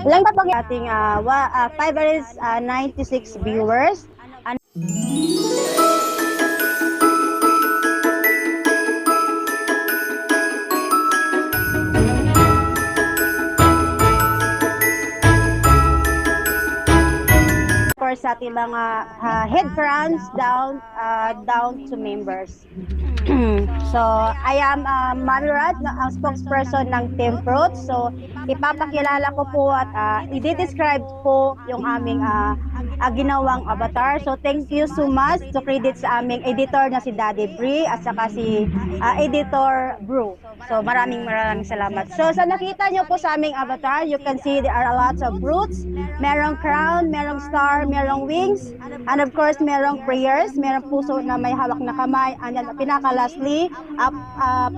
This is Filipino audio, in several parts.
Ilang pa pag ating 596 viewers. For sa ating mga head crowns down to members. So, I am Mami Rad, ang spokesperson ng Team Fruits. So, ipapakilala ko po at i-describe po yung aming ginawang avatar. So, thank you so much to credit sa aming editor na si Daddy Bree at saka si editor Brew. So, maraming salamat. So, sa nakita nyo po sa aming avatar, you can see there are a lot of fruits. Merong crown, merong star, merong wings, and of course, merong prayers, merong puso na may hawak na kamay, and then pinaka-lastly,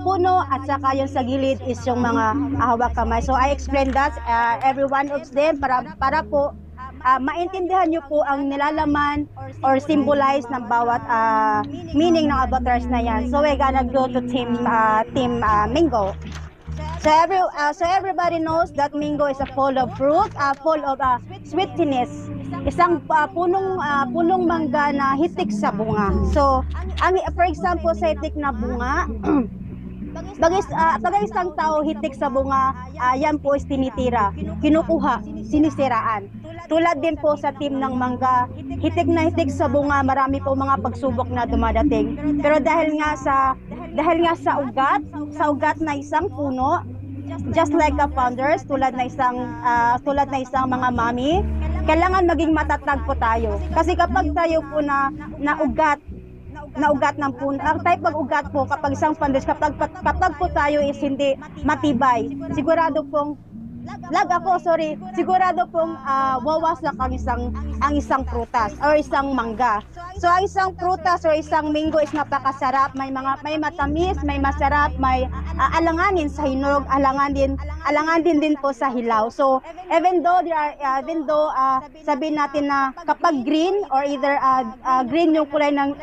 puno at saka yung sa gilid is yung mga hawak kamay. So, I explained that every one of them para po maintindihan nyo po ang nilalaman or symbolize ng bawat meaning ng avatars na yan. So, we're gonna go to Team Mingo. So everybody knows that Mingo is full of fruit, full of sweetness. Isang punong mangga na hitik sa bunga. So, for example, sa hitik na bunga, pag isang tao hitik sa bunga, yan po is tinitira, kinukuha, sinisiraan. Tulad din po sa team ng mangga, hitik na hitik sa bunga, marami po mga pagsubok na dumadating. Pero dahil nga sa ugat na isang puno, just like the founders, tulad na isang mga mami, kailangan maging matatag po tayo. Kasi kapag tayo po na ugat ng puno, ang type ng ugat po kapag isang founders, kapag po tayo is hindi matibay, sigurado pong wawasak ang isang prutas or isang mangga. So ang isang prutas or isang mango is napakasarap, may matamis, may masarap, may alanganin sa hinog, alanganin din po sa hilaw. So even though sabihin natin na kapag green or either green yung kulay ng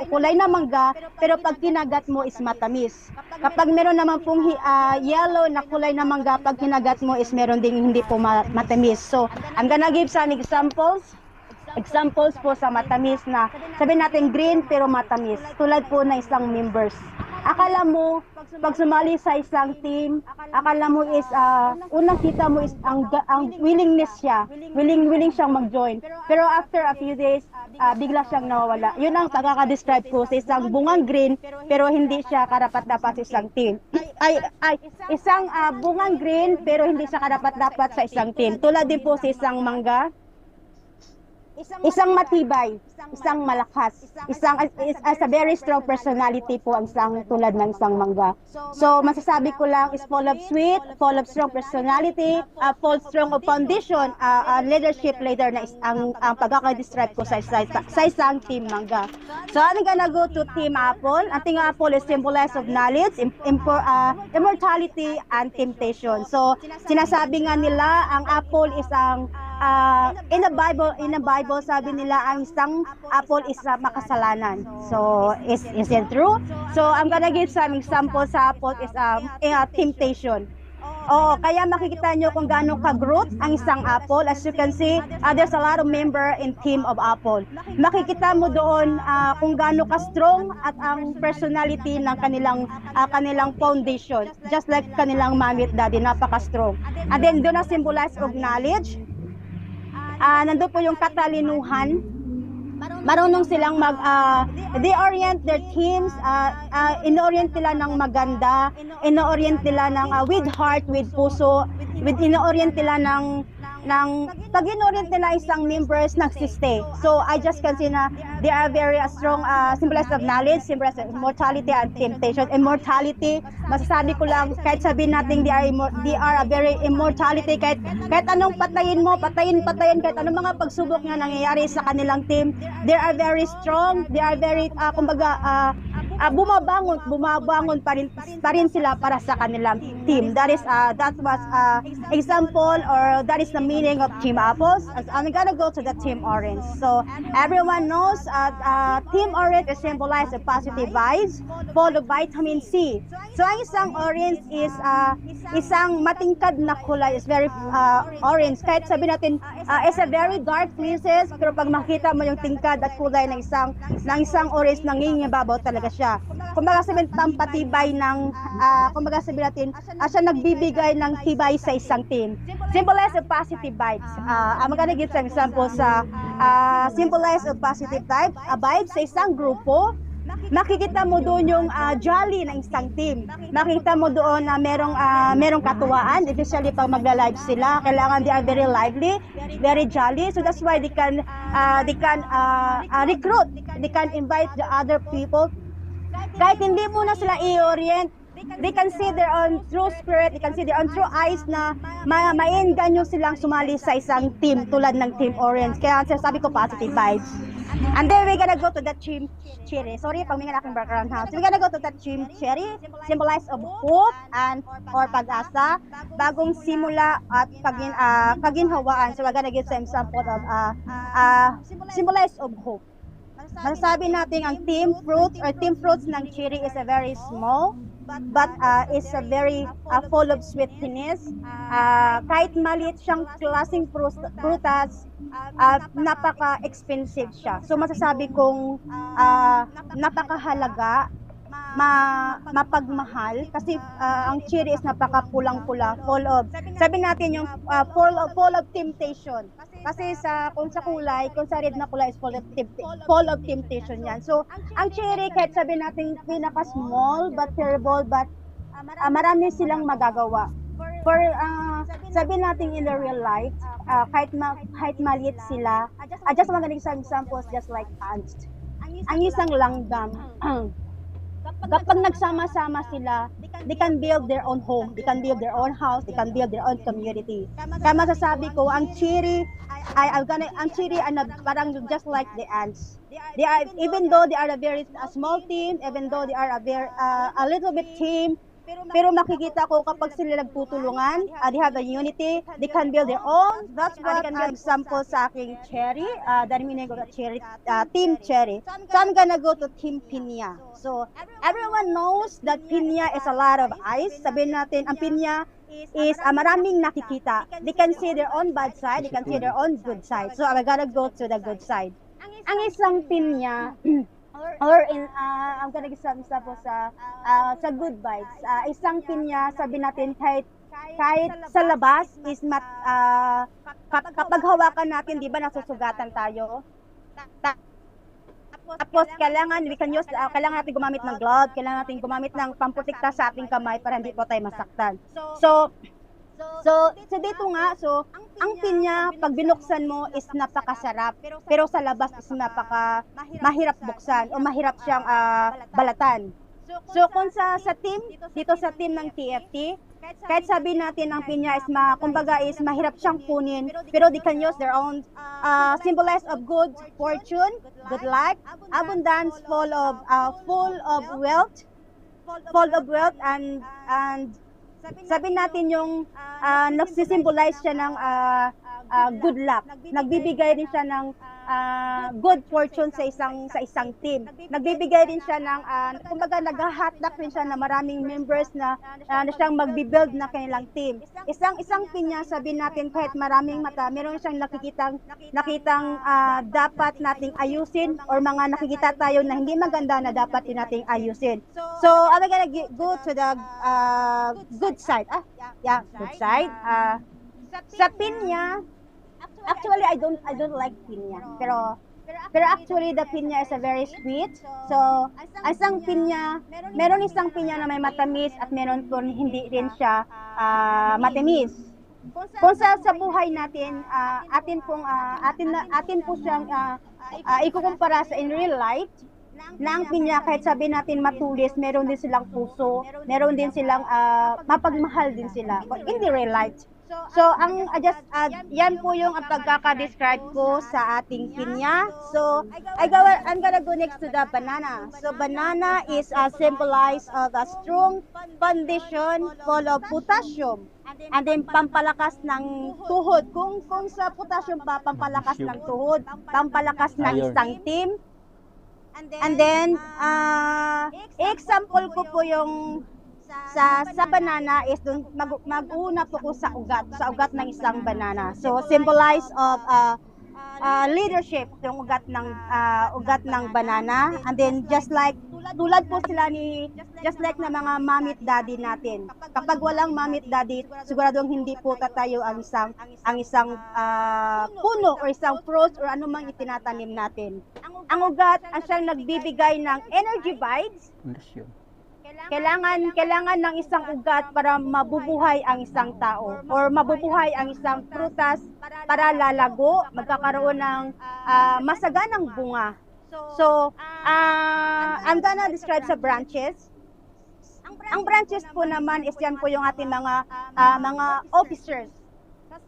mangga, pero pag kinagat mo is matamis. Kapag meron naman pong yellow na kulay na mangga, pag kinagat mo is meron ding hindi po matamis. So I'm gonna give some examples po sa matamis na sabihin natin green pero matamis. Tulad po na isang members. Akala mo pag sumali sa isang team, akala mo is unang kita mo is ang willingness siya, willing siyang mag-join. Pero after a few days, bigla siyang nawawala. Yun ang pagkaka-describe ko sa isang bungang green pero hindi siya karapat-dapat sa isang team. Isang bungang green pero hindi siya karapat-dapat sa isang team. Tulad din po sa isang mangga, isang matibay, isang malakas, as a very strong personality po ang isang tulad ng isang mangga. So masasabi ko lang is full of sweet, full of strong personality, full strong of foundation, leadership leader na ang pagkaka-describe ko sa isang team mangga. So I'm gonna go to Team Apple. Ang Team Apple is symbolize of knowledge, immortality, and temptation. So sinasabi nga nila ang apple is ang in the Bible sabi nila ang isang apple is makasalanan. So is it true? So I'm gonna give some examples sa apple is temptation. Kaya makikita nyo kung gaano ka-growth ang isang apple. As you can see, there's a lot of member in team of apple. Makikita mo doon kung gaano ka-strong at ang personality ng kanilang foundation. Just like kanilang mommy at daddy, napaka-strong. And then doon na symbolize of knowledge. Nandun po yung katalinuhan. Marunong silang they orient their teams, ino-orient nila ng maganda, ino-orient nila ng with heart, with puso, ino-orient nila ng pag in-orient nila isang members nagsistay. So I just can see na they are very strong symbolize of knowledge, symbolize of immortality and temptation. Immortality, masasabi ko lang kahit sabihin natin they are a very immortality, kahit anong patayin mo, patayin kahit anong mga pagsubok nga nangyayari sa kanilang team, they are very strong, they are very bumabangon pa rin sila para sa kanilang team. That was example, or that is the meaning of Team Apples. As I'm gonna go to the Team Orange. So everyone knows Team Orange is symbolized of positive vibes, full of vitamin C. So ang isang orange is isang matingkad na kulay, is very orange. Kahit sabi natin it's a very dark places, pero pag makita mo yung tingkad at kulay ng isang orange, nangingibabaw talaga siya. Kumbaga sabihin pampatibay ng kumbaga sabihin natin siya nagbibigay ng tibay sa isang team. Symbolize of positive vibes. I'm gonna give some example sa symbolize of positive vibes sa isang grupo. Makikita mo doon yung jolly ng isang team. Makikita mo doon na merong katuwaan, especially pag magla-live sila. Kailangan they are very lively, very jolly. So that's why they can recruit, they can invite the other people. Kahit hindi mo na sila i-orient, they can see their own true spirit, they can see their own true eyes na mainganyo silang sumali sa isang team tulad ng Team Orange. Kaya sabi ko positive vibes. And then we're gonna go to the Team Cherry. Sorry, pag may aking background ha. So we're gonna go to the Team Cherry, symbolize of hope or pag-asa, bagong simula at kaginhawaan. So we're gonna give some example of symbolize of hope. Masasabi natin ang team fruits ng cherry is a very small, but is a very full of sweetness. Kahit maliit siyang klaseng prutas, napaka-expensive siya. So masasabi kong napakahalaga, mapagmahal kasi ang cherry is napaka-pulang-pula, full of, sabi natin yung full of temptation. Kasi kung sa kulay, kung sa red na kulay is full of temptation yan. So ang cherry, kahit sabi natin pinaka-small but terrible, but marami silang magagawa. For sabi natin in the real life, kahit maliit sila, I just want to give some examples just like ants. Ang isang langgam, kapag nagsama-sama sila, they can build their own home, they can build their own house, they can build their own community. Kaya masasabi ko, ang cherry parang just like the ants. They are, even though they are a very small team, even though they are a little bit team, pero makikita ko kapag sila nagtutulungan, they have a unity, they can build their own. That's what I can give example sa aking cherry, the meaning of the cherry, Team Cherry. So I'm gonna go to Team Pinya. So everyone knows that pinya is a lot of ice. Sabihin natin, ang pinya is maraming nakikita. They can see their own bad side, they can see their own good side. So I gotta go to the good side. Ang isang pinya, or I'm gonna give some example sa good vibes. Isang pinya, sabi natin kahit sa labas is kapag hawakan natin, di ba nasusugatan tayo? Tapos kailangan natin gumamit ng glove, kailangan natin gumamit ng pamprotekta sa ating kamay para hindi po tayo masaktan. So dito nga, ang pinya, pag binuksan mo is napakasarap, pero sa labas is mahirap buksan o mahirap siyang balatan. So kung dito sa team ng TFT, kahit sabihin natin ang pinya is kumbaga is mahirap siyang kunin, pero they can use their own symbolize of good fortune, good luck, abundance, full of wealth, and sabi natin yung nagsisimbolize siya ng good luck. Nagbibigay din siya ng good fortune sa isang team. Nagbibigay din siya ng kumbaga naghahatdak rin siya na maraming members na siyang magbi-build na kanilang team. Isang pinya, sabi natin kahit maraming mata, meron siyang nakitang dapat nating ayusin, or mga nakikita tayo na hindi maganda na dapat din nating ayusin. So I'm gonna go to the good side. Good side. Sa pinya, actually I don't like pinya, pero actually the pinya is a very sweet. So isang pinya, meron isang pinya na may matamis at meron po hindi rin siya matamis. Kung sa buhay natin, atin po siyang ikukumpara sa in real life, na ang pinya, kahit sabi natin matulis, meron din silang puso, meron din silang mapagmahal din sila in the real life. So ang yan po yung ang pagkaka-describe ko sa ating pinya. So I'm gonna go next to the banana. So banana is a symbolize of a strong foundation full of potassium. And then pampalakas ng tuhod. Kung sa potassium pa, pampalakas ng tuhod, pampalakas ng Iron. isang team. And then example ko po yung sa banana is dun mag-una po ko sa ugat ng isang banana. So symbolize of leadership yung ugat ng banana. And then just like tulad po sila just like na mga mommy at daddy natin. Kapag walang mommy at daddy, siguradong hindi po tatayo ang isang puno or isang fruits or anumang itinatanim natin. Ang ugat ang siyang nagbibigay ng energy vibes. Pundasyon. Kailangan ng isang ugat para mabubuhay ang isang tao or mabubuhay ang isang prutas para lalago, magkakaroon ng masaganang bunga. So, I'm gonna describe sa branches. Ang branches po naman is yan po yung ating mga officers.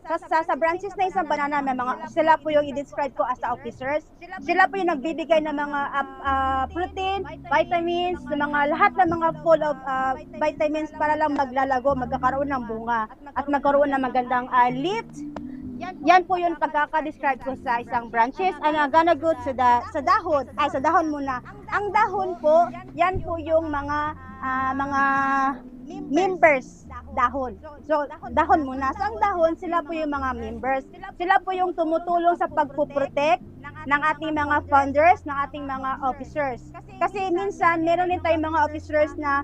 Sa branches na isang banana, sila po yung i-describe ko as officers. Sila po yung nagbibigay ng mga protein, vitamins, lahat ng mga full of vitamins para lang maglalago, magkakaroon ng bunga at magkaroon ng magandang leaf. Yan po yung pagkaka-describe ko sa isang branches. And I'm gonna go to sa dahon. Sa dahon muna. Ang dahon po, yan po yung mga members dahon. So, dahon muna. So, ang dahon, sila po yung mga members. Sila po yung tumutulong sa pagpuprotect ng ating mga founders, ng ating mga officers. Kasi minsan, meron din tayong mga officers na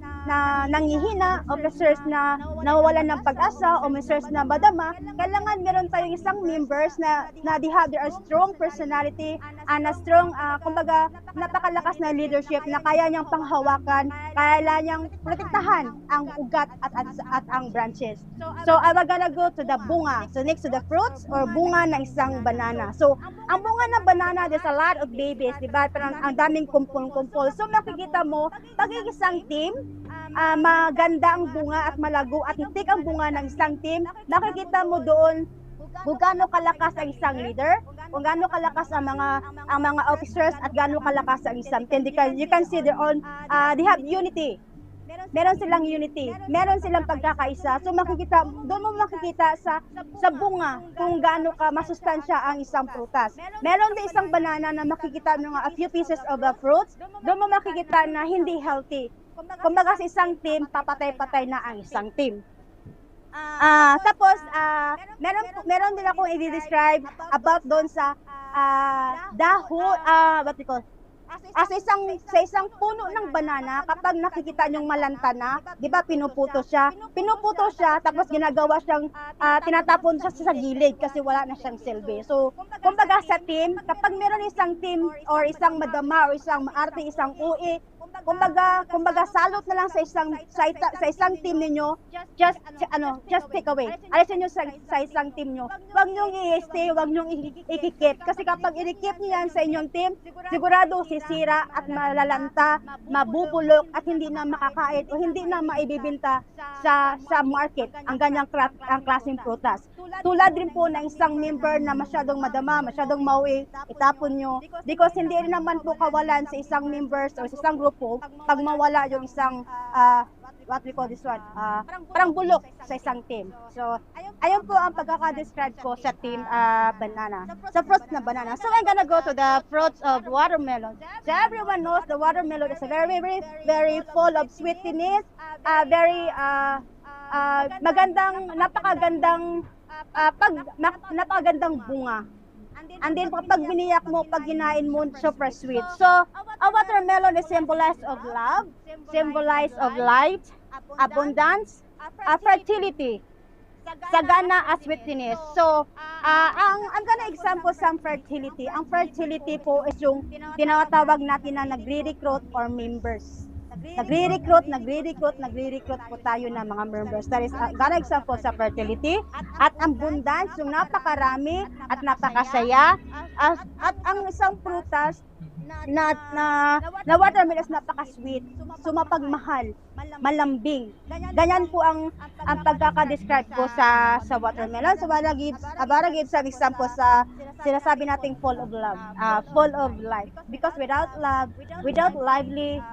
nangihina, officers na nawawalan ng pag-asa, officers na madama. Kailangan meron tayong isang members na they have their strong personality, na strong, kumbaga, napakalakas na leadership na kaya niyang panghawakan, kaya niyang protektahan ang ugat at ang branches. So, I'm gonna go to the bunga. So, next to the fruits or bunga ng isang banana. So, ang bunga ng banana, there's a lot of babies, diba? Parang ang daming kumpul-kumpul. So, makikita mo, pag isang team, maganda ang bunga at malago at hitik ang bunga ng isang team, makikita mo doon kung gaano kalakas ang isang leader, kung gaano kalakas ang mga officers at gaano kalakas ang isang team. You can see their own, they have unity. Meron silang unity, meron silang pagkakaisa. So doon mo makikita sa bunga kung gaano ka masustansya ang isang prutas. Meron din isang banana na makikita mo a few pieces of the fruits, doon mo makikita na hindi healthy. Kumbaga sa isang team, papatay-patay na ang isang team. Tapos, meron din akong i-describe about doon sa dahon, what we call, sa isang puno ng banana, kapag nakikita nyong malanta na, di ba pinuputo siya, tapos ginagawa siyang, tinatapon siya sa gilid kasi wala na siyang silbi. So, kumbaga sa team, kapag meron isang team or isang madama or isang maarte, isang UE, kumbaga salot na lang sa isang team ninyo, just take away. Alisin niyo sa isang team niyo. Huwag niyo i-stay, huwag niyo i-keep kasi kapag i-keep niyo yan sa inyong team, sigurado sisira at malalanta, mabubulok at hindi na makakain o hindi na maibibenta sa market ang ganyang klaseng prutas. Tulad rin po ng isang member na masyadong madama, masyadong maui, itapon nyo. Because hindi rin naman po kawalan sa isang members o sa isang grupo pag mawala yung isang, what we call this one, parang bulok sa isang team. So, ayun po ang pagkaka-describe ko sa team banana, sa fruits na banana. So, I'm gonna go to the fruits of watermelon. So, everyone knows the watermelon is a very, very, very full of sweetness, very napakagandang bunga. And then pag biniyak mo, pag ginain mo, super sweet. So, a watermelon is symbolize of love, symbolize of light, abundance, fertility, sagana as sweetness. So, I'm gonna example some fertility. Ang fertility po is yung tinatawag natin na nagre-recruit or members. Nagre-recruit po tayo ng mga members. That is gonna example sa fertility at abundance, yung napakarami at napakasaya at ang isang prutas na watermelon is napaka-sweet, sumapagmahal, malambing. Ganyan po ang pagkaka-describe ko sa watermelon. So para give some example sa sinasabi nating full of love, full of life. Because without love, without lively,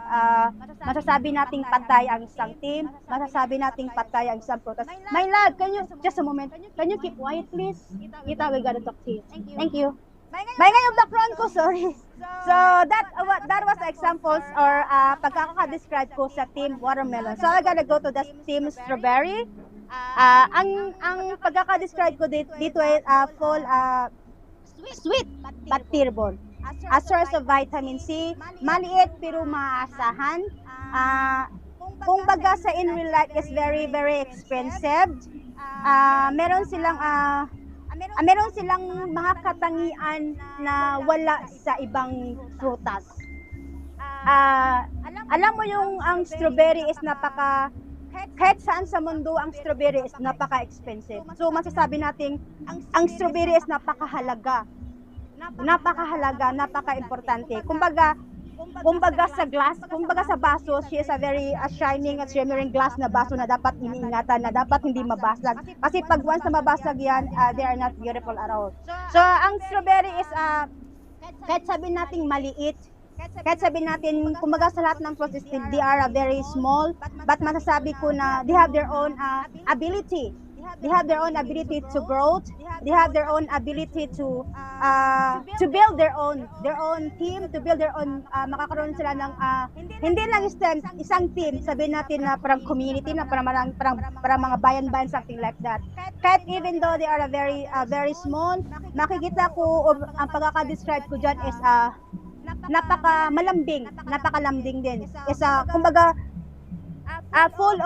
masasabi nating patay ang isang team, masasabi nating patay ang isang protest. My love, can you, just a moment, can you keep quiet please? Kita, we gotta talk to you. Thank you. May yung background ko, sorry. So that was examples or pagkaka-describe ko sa team watermelon. So I gotta go to the team strawberry. Ang pagkaka-describe ko dito ay full sweet but tearable. A source of vitamin C, maliit pero maaasahan. Kung baga sa in real life is very very expensive. Meron silang mga katangian na wala sa ibang prutas. Alam mo yung ang strawberry is kahit saan sa mundo ang strawberry is napaka-expensive. So masasabi natin ang strawberry is napakahalaga, napaka-importante. Kumbaga sa glass, kumbaga sa baso, she is a very shining at shimmering glass na baso na dapat iniingatan, na dapat hindi mabasag. Kasi pag once na mabasag yan, they are not beautiful at all. So, ang strawberry is, kahit sabihin natin maliit, kahit sabihin natin, kumbaga sa lahat ng process, they are very small, but masasabi ko na they have their own ability. They have their own ability to grow. They have their own ability to build their own team, to build their own, makakaroon sila ng hindi lang isang team, sabihin natin na parang community, na parang mga bayan-bayan, something like that. Kahit even though they are very small, makikita ko ang pagkaka-describe ko dyan is napakalambing din. Is kumbaga full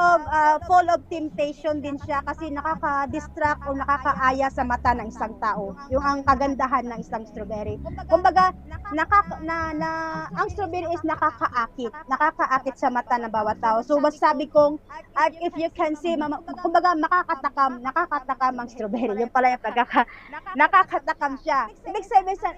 of temptation din siya kasi nakaka-distract o nakakaaya sa mata ng isang tao. Yung ang kagandahan ng isang strawberry. Kumbaga ang strawberry is nakakaakit sa mata ng bawat tao. So masasabi kong if you can see, kumbaga nakakatakam ang strawberry. Yung pala yung nakakatakam siya.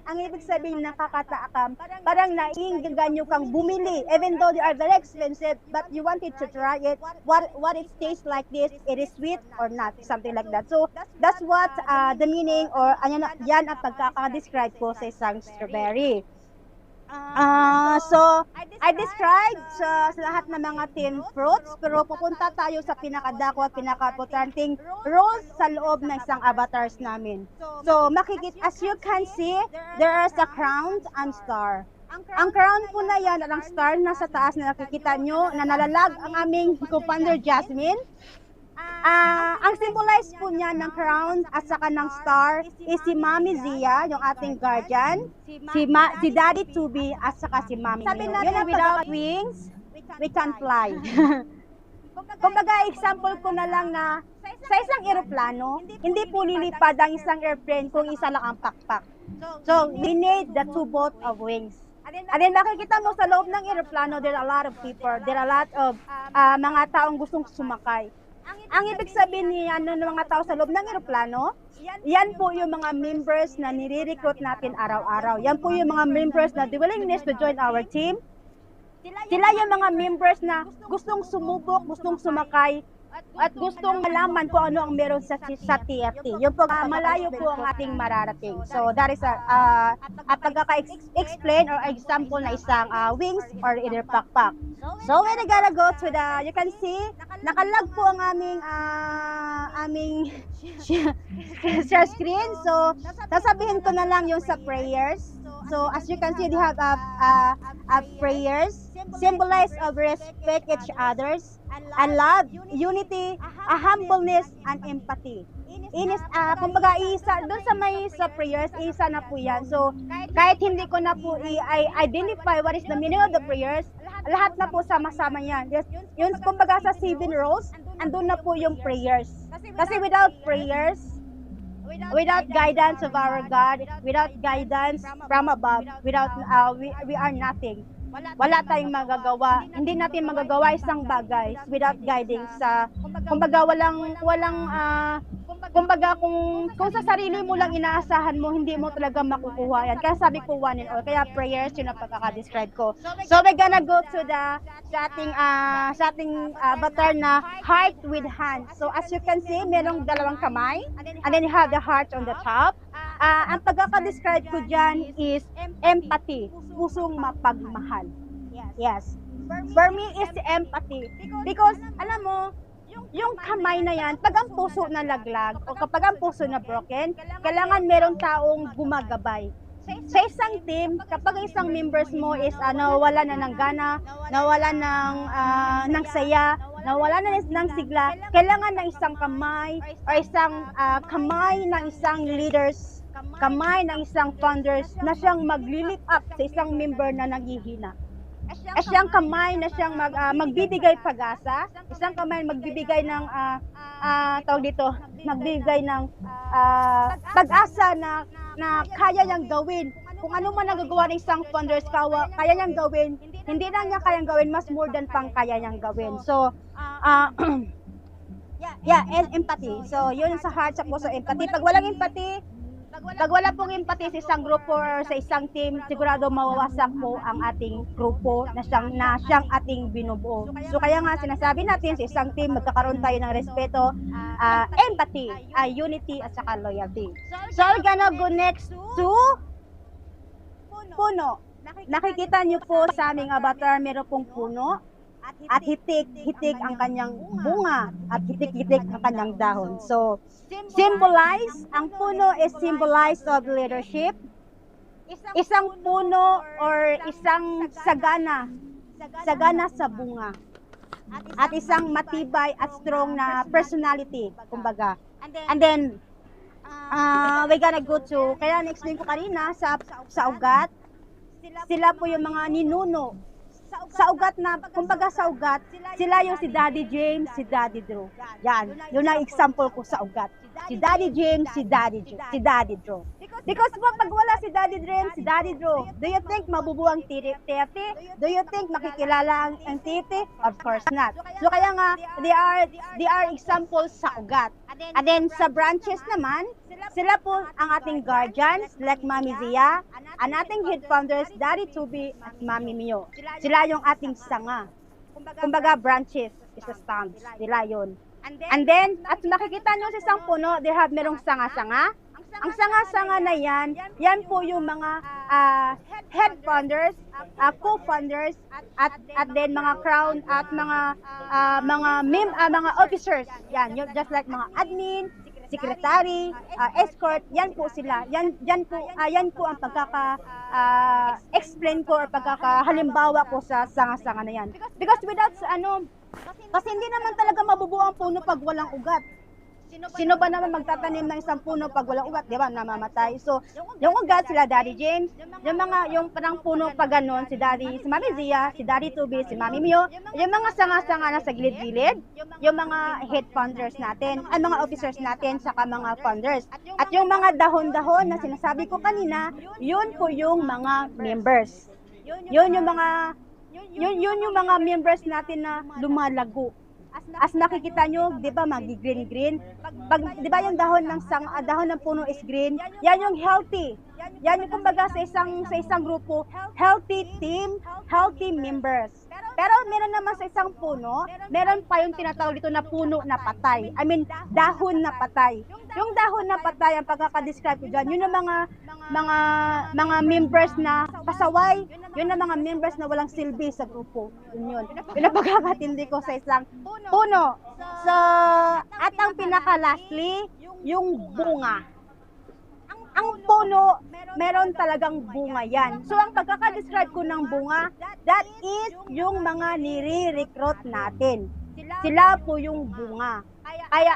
Ang ibig sabihin nakakatakam, parang naiinganyo kang bumili even though they are very expensive, but you wanted to try it, what it tastes like this, it is sweet or not, something like that. So that's what the meaning or yan ang pagkaka-describe ko sa isang strawberry. So I described sa lahat ng mga tin fruits, pero pupunta tayo sa pinakadako at pinaka-importanting roles sa loob ng isang avatars namin. So makikita, as you can see, there is a crown and star. Ang crown po na yan at ang star na sa taas na nakikita nyo na nalalag ang aming co-founder Jasmine. Ang symbolize po niya ng crown at saka ng star is si Mami Zia, yung ating guardian, si Daddy Tubi at saka si Mami. Sabi natin, without wings, we can't fly. Kumbaga, example ko na lang na sa isang eroplano, hindi po lilipad ang isang airplane kung isa lang ang pakpak. So, we need the two both of wings. And then makikita mo sa loob ng eroplano, there are a lot of people, there are a lot of mga taong gustong sumakay. Ang ibig sabihin niyan ng mga tao sa loob ng eroplano, yan po yung mga members na nire-recruit natin araw-araw. Yan po yung mga members na the willingness to join our team. Sila yung mga members na gustong sumubok, gustong sumakay, at gustong malaman kung ano ang meron sa TFT. Yung po, malayo po ang ating mararating. So that is a pagkaka-explain or example na isang wings or either pakpak. So when I gotta go to you can see, nakalag po ang aming share screen. So sasabihin ko na lang yung sa prayers. So as you can see, they have prayers, symbolize of respect each others, and love, unity, humbleness, and empathy. Kumbaga, doon sa prayers, isa na po yan. So, kahit hindi ko na po i-identify what is the meaning of the prayers, lahat na po sama-sama yan. Yun, kumbaga sa 7 rows, andun na po yung prayers. Kasi without prayers, without guidance of our God, without guidance from above, we are nothing. Wala tayong magagawa. Hindi natin magagawa isang bagay without guiding sa, kumbaga kumbaga kung sa sarili mo lang inaasahan mo, hindi mo talaga makukuha yan. Kaya sabi ko one and all. Kaya prayers yun ang pagkaka-describe ko. So we're gonna go to sa ating avatar na heart with hands. So as you can see, merong dalawang kamay, and then you have the heart on the top. Ang pagkaka-describe ko dyan is empathy, pusong mapagmahal. Yes. For me is empathy. Because, alam mo, yung kamay na yan, pag ang puso na laglag, o kapag ang puso na broken, kailangan merong taong gumagabay. Sa isang team, kapag isang members mo is nawala na ng gana, nawala ng saya, nawala na ng sigla, kailangan ng isang kamay o isang kamay ng isang leaders, kamay ng isang founders na siyang mag-lift up sa isang member na nanghihina. Isang kamay na siyang magbibigay pag-asa, isang kamay magbibigay ng magbibigay ng pag-asa na kaya niyang gawin. Kung ano man nagagawa ng isang founders, kaya niyang gawin, hindi lang niya kayang gawin, mas more than pang kaya niyang gawin. So, and empathy. So, yun sa heart, sa puso, empathy. Pag wala pong empathy sa isang grupo or sa isang team, sigurado mawawasak po ang ating grupo na siyang ating binubuo. So kaya nga sinasabi natin sa isang team, magkakaroon tayo ng respeto, empathy, unity at saka loyalty. So we're gonna go next to puno. Nakikita niyo po sa aming avatar, meron pong puno. At hitik ang kanyang bunga at hitik ang kanyang dahon. So, ang puno is symbolize of leadership. Isang puno or isang sagana sa bunga. At isang matibay at strong na personality, kumbaga. And then, we're gonna go to, kaya na-explain ko kanina, sa ugat, sila po yung mga ninuno. Sa ugat na, kumbaga sa ugat, sila yung si Daddy James, si Daddy Drew. Yan, yun ang example ko sa ugat. Si Daddy James, si Daddy Drew. Because po, pag wala si Daddy James, si Daddy Drew, do you think mabubuang titi? Do you think makikilala ang titi? Of course not. So kaya nga, they are examples sa ugat. And then sa branches naman, sila po ang ating guardians, like Mami Zia, ang ating head founders, Daddy Tubi at Mami Mio. Sila yung ating sanga. Kumbaga branches is a stems. Sila yun. And then, at makikita nyo sa isang puno, merong sanga-sanga. Ang sanga-sanga na yan po yung mga head founders, co-founders, at then mga crown at mga officers. Yan, just like mga admin, secretary, escort, yan po sila. Yan po ang explain ko or pagkakahalimbawa ko sa sanga-sanga na yan. Because without kasi hindi naman talaga mabubuo ang puno pag walang ugat. Sino ba naman magtatanim ng isang puno pag walang ugat, di ba? Namamatay. So, yung ugat sila Daddy James, yung parang puno pag ganun, si Mami Zia, si Daddy Tubi, si Mami Mio, yung mga sanga-sanga na sa gilid-gilid, yung mga head founders natin, ang mga officers natin, saka mga founders. At yung mga dahon-dahon na sinasabi ko kanina, yun po yung mga members. Yun yung mga members natin na lumalago. As nakikita nyo, di ba, magi-green-green? Di ba yung dahon ng puno is green? Yan yung healthy. Yan yung kumbaga sa isang grupo, healthy team, healthy members. Pero meron naman sa isang puno, meron pa yung tinatawag dito na puno na patay. I mean, dahon na patay. Yung dahon na patay, ang pagkaka-describe ko dyan, yun yung mga members na pasaway, yun ang mga members na walang silbi sa grupo. Yun. Pinapagkakatindi ko sa isang puno. So, at ang pinaka-lastly, yung bunga. Ang puno, meron talagang bunga yan. So, ang pagkaka-describe ko ng bunga, that is yung mga nire-recruit natin. Sila po yung bunga. Kaya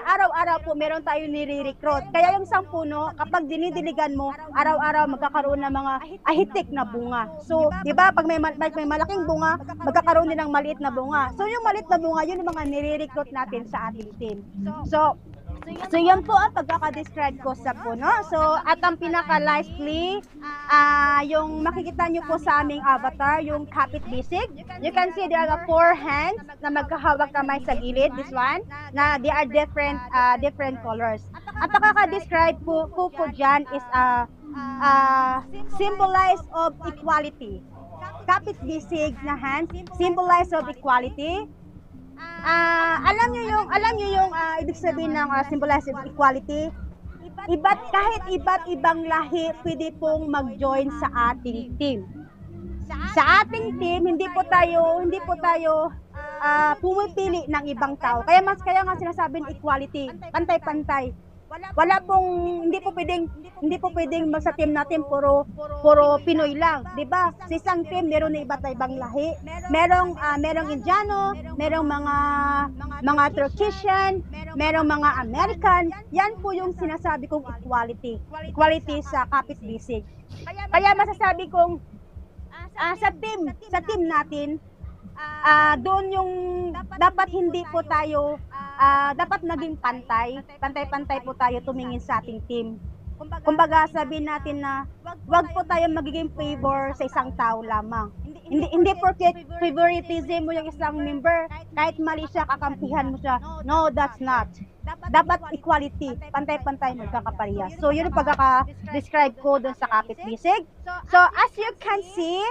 araw-araw po meron tayong nire-recruit. Kaya yung isang puno, kapag dinidiligan mo, araw-araw magkakaroon ng mga ahitik na bunga. So, di ba, pag may malaking bunga, magkakaroon din ng maliit na bunga. So, yung maliit na bunga, yun yung mga nire-recruit natin sa ating team. So yan po ang pagkaka-describe ko sa puno. So, at ang pinaka-lastly, yung makikita nyo po sa aming avatar, yung kapit bisig. You can see there are 4 hands na magkahawak kamay sa gilid, this one, na they are different colors. At pakaka-describe ko dyan is symbolize of equality. Kapit bisig na hands, symbolize of equality. Alam nyo yung ibig sabihin ng symbolize of equality? Kahit iba't ibang lahi pwede pong mag-join sa ating team. Sa ating team, hindi po tayo pumipili ng ibang tao. Kaya nga sinasabing equality, pantay-pantay. Hindi po pwedeng sa team natin puro Pinoy lang, 'di ba? Sa isang team meron na iba't ibang lahi. Merong Indiano, merong mga Turkishan, merong mga American. Yan po yung sinasabi kong equality. Equality sa kapit bisig. Kaya masasabi kong sa team natin, doon yung dapat hindi po tayo dapat naging pantay-pantay po tayo tumingin sa ating team. Kumbaga sabihin natin na wag po tayo magiging favor sa isang tao lamang. Hindi porket favoritism mo yung isang member, kahit mali siya, kakampihan mo siya. No, that's not. Dapat equality, pantay-pantay magkakaparehas. So yun ang pagkaka-describe ko doon sa kapit bisig. So as you can see,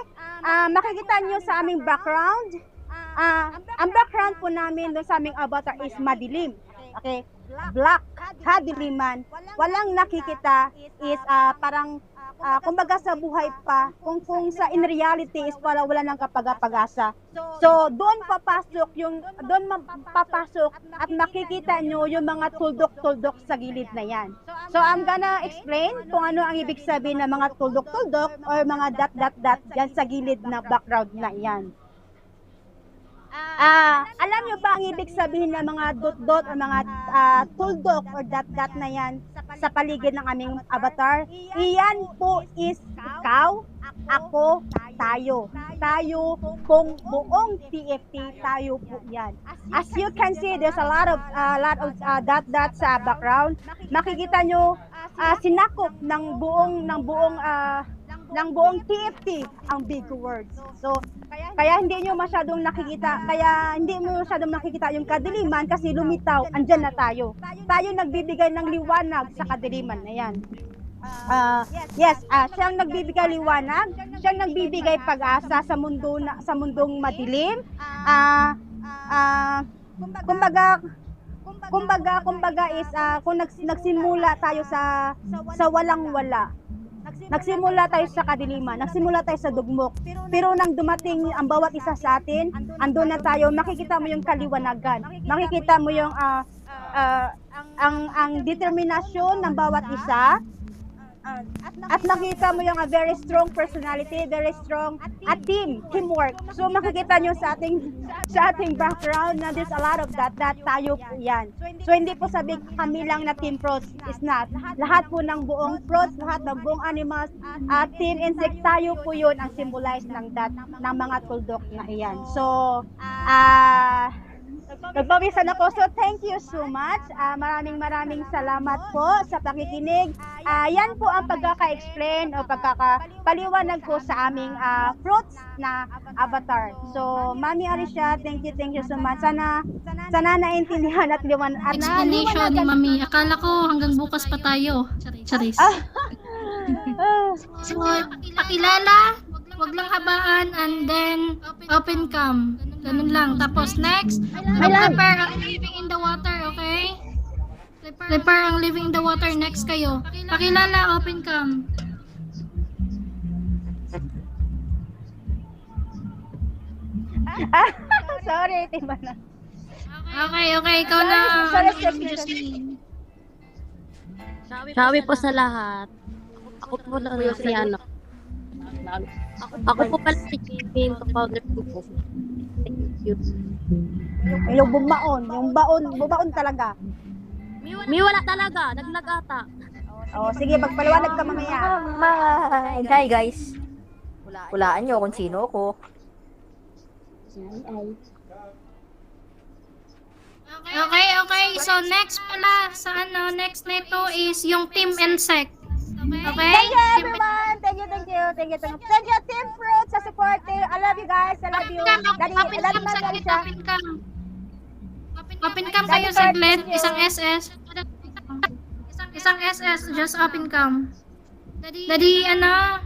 makikita nyo sa aming background, ang background po namin doon sa aming avatar is madilim. Okay? Black, kadiliman. Walang nakikita is parang kumbaga sa buhay pa, kung sa in reality is wala nang kapag-pag-asa. So doon papasok at makikita nyo yung mga tuldok-tuldok sa gilid na yan. So I'm gonna explain kung ano ang ibig sabihin ng mga tuldok-tuldok or mga dot-dot-dot yan sa gilid na background na yan. Alam nyo ba ang ibig sabihin ng mga dot-dot o mga tuldok or dot-dot na yan sa paligid ng aming avatar? Iyan po is ikaw, ako, tayo. Tayo pong buong TFT, tayo po yan. As you can see, there's a lot of dot-dot sa background. Makikita nyo sinakop ng buong TFT ang big words. So, kaya hindi mo masyadong nakikita yung kadiliman kasi lumitaw, andyan na tayo. Tayo nagbibigay ng liwanag sa kadiliman na yan. Siyang nagbibigay liwanag, siyang nagbibigay pag-asa sa mundong madilim. Kumbaga is kung nagsimula tayo sa walang-wala. Nagsimula tayo sa kadiliman, nagsimula tayo sa dugmok. Pero nang dumating ang bawat isa sa atin, andun na tayo, makikita mo yung kaliwanagan. Makikita mo yung ang determinasyon ng bawat isa. At nakita mo yung very strong personality, very strong teamwork. So makikita nyo sa ating background na there's a lot of that tayo po yan. So hindi po sabi kami lang na team pros, is not. Lahat po ng buong pros, lahat ng buong animals, team insect, tayo po yun ang symbolize ng mga tuldok na iyan. So nagpawisan ako. So thank you so much. Maraming salamat po sa pakikinig. Yan po ang pagkaka-explain o pagkakapaliwanag ko sa aming fruits na avatar. So Mami Arisha, thank you so much. Sana naintindihan at liwanagan. Explanation ni Mami. Akala ko hanggang bukas pa tayo. Charis. So, pakilala, wag lang habaan, and then open cam. Ganun lang. Tapos next, prepare ang living in the water, okay? Prepare ang living in the water. Next kayo. Pakilala, open cam. Sorry, tiba na. Okay. Ikaw na. Sorry. Sabi po sa lahat. Ako po na si ano. Ako po pala si Kevin, founder po. Thank you. Yung bumaon talaga. May wala talaga, naglag ata. Sige, magpaliwanag ka mamaya. Hi guys. Hulaan nyo kung sino ako. Okay. So next pala sa next nito is yung team insect. Okay? Thank you everyone. Thank you. Thank you, Team Fruit, sa support. I love you guys. I love you. Daddy Open cam man, saglit, siya. open cam. Open cam kayo saglit. Isang SS. Isang SS, just open cam. Daddy, ano?